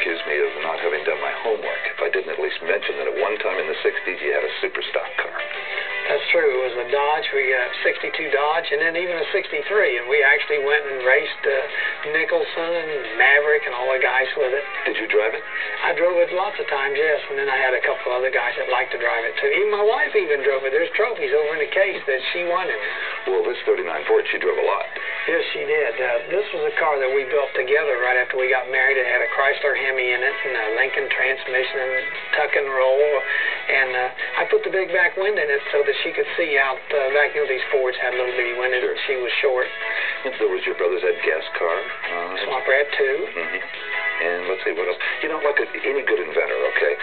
accuse me of not having done my homework if I didn't at least mention that at one time in the 60s you had a super stock car. That's true. It was a Dodge. We got 62 Dodge, and then even a 63. And we actually went and raced Nicholson and Maverick and all the guys with it. Did you drive it? I drove it lots of times, yes. And then I had a couple other guys that liked to drive it too. Even my wife even drove it. There's trophies over in the case that she won in it. Well, this 39 Ford, she drove a lot. Yes, she did. This was a car that we built together right after we got married. It had a Chrysler Hemi in it and a Lincoln transmission and tuck and roll. And I put the big back window in it so that she could see out back. You know, these Fords had little bitty windows. Sure. And she was short. And so was your brother's that gas car? Swamper had two. Mm-hmm. And let's see, what else? You know, like any good inventor, okay?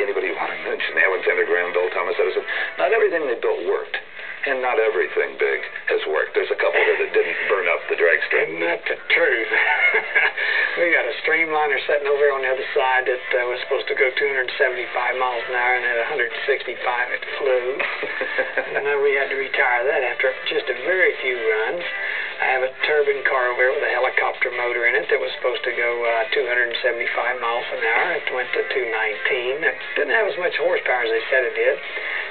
Anybody you want to mention, Alexander Graham Bell, Thomas Edison, not everything they built worked. And not everything big has worked. There's a couple here that didn't burn up the dragster. Isn't that the truth? We got a streamliner sitting over here on the other side that was supposed to go 275 miles an hour, and at 165 it flew. And then we had to retire that after just a very few runs. I have a turbine car over here with a helicopter motor in it that was supposed to go 275 miles an hour. It went to 219. It didn't have as much horsepower as they said it did.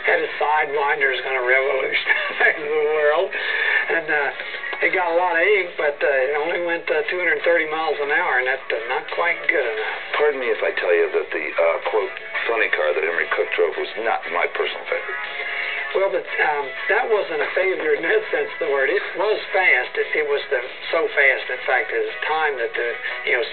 Had a sidewinder that's going to revolutionize the world. And it got a lot of ink, but it only went 230 miles an hour, and that's not quite good enough. Pardon me if I tell you that the, quote, funny car that Emery Cook drove was not my personal favorite. Well, but that wasn't a failure in that sense of the word. It was fast. It was so fast, in fact, at the time that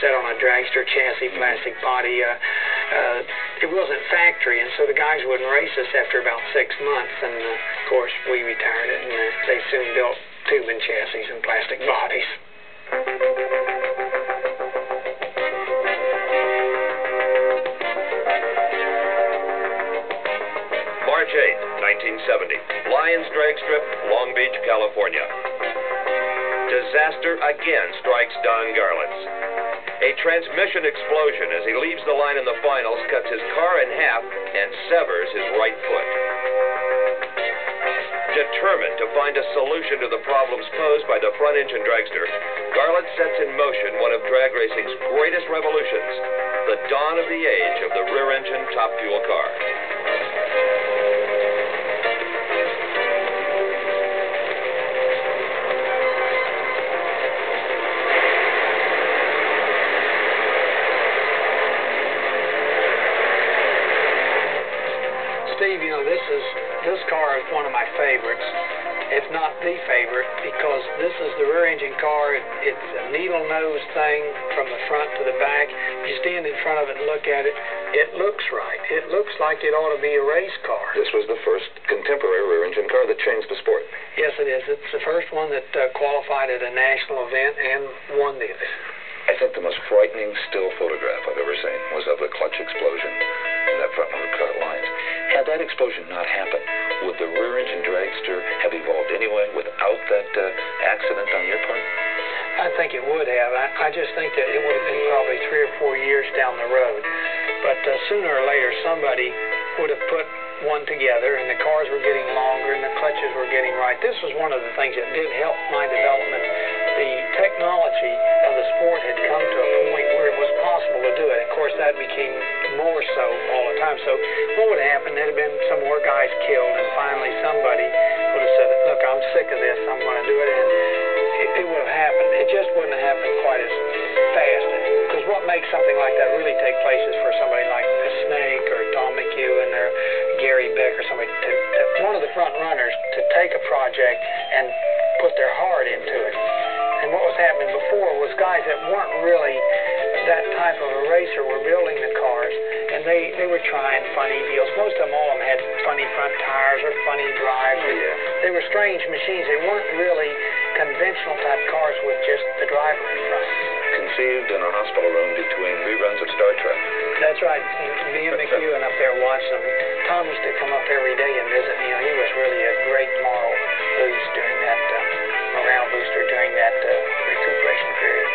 set on a dragster chassis, plastic body. It wasn't factory, and so the guys wouldn't race us after about 6 months. And of course, we retired it, and they soon built tubing chassis and plastic bodies. March 8, 1970, Lions Drag Strip, Long Beach, California. Disaster again strikes Don Garlits. A transmission explosion as he leaves the line in the finals cuts his car in half and severs his right foot. Determined to find a solution to the problems posed by the front-engine dragster, Garlits sets in motion one of drag racing's greatest revolutions, the dawn of the age of the rear-engine top-fuel car. Steve, you know, this car is one of my favorites, if not the favorite, because this is the rear-engine car. It's a needle-nose thing from the front to the back. You stand in front of it and look at it, it looks right. It looks like it ought to be a race car. This was the first contemporary rear-engine car that changed the sport. Yes, it is. It's the first one that qualified at a national event and won the event. I think the most frightening still photograph I've ever seen was of the clutch explosion in that front motor car lines. Had that explosion not happened, would the rear-engine dragster have evolved anyway without that accident on your part? I think it would have. I just think that it would have been probably 3 or 4 years down the road. But sooner or later, somebody would have put one together, and the cars were getting longer, and the clutches were getting right. This was one of the things that did help my development. The technology of the sport had come to a point where it was possible to do it. Of course, that became more so all the time. So what would have happened? There'd have been some more guys killed, and finally somebody would have said, look, I'm sick of this, I'm going to do it, and it would have happened. It just wouldn't have happened quite as fast. Because what makes something like that really take place is for somebody like a Snake or Tom McEwen or Gary Beck or somebody, one of the front runners, to take a project and put their heart into it. And what was happening before was guys that weren't really that type of a racer were building the cars, and they were trying funny deals. Most of them, all of them had funny front tires or funny drives. They were strange machines. They weren't really conventional type cars with just the driver in front. Conceived in a hospital room between reruns of Star Trek. That's right. Me and McEwen up there watching them. Tom used to come up every day and visit me. You know, he was really a great moral boost during that morale booster during that recuperation period.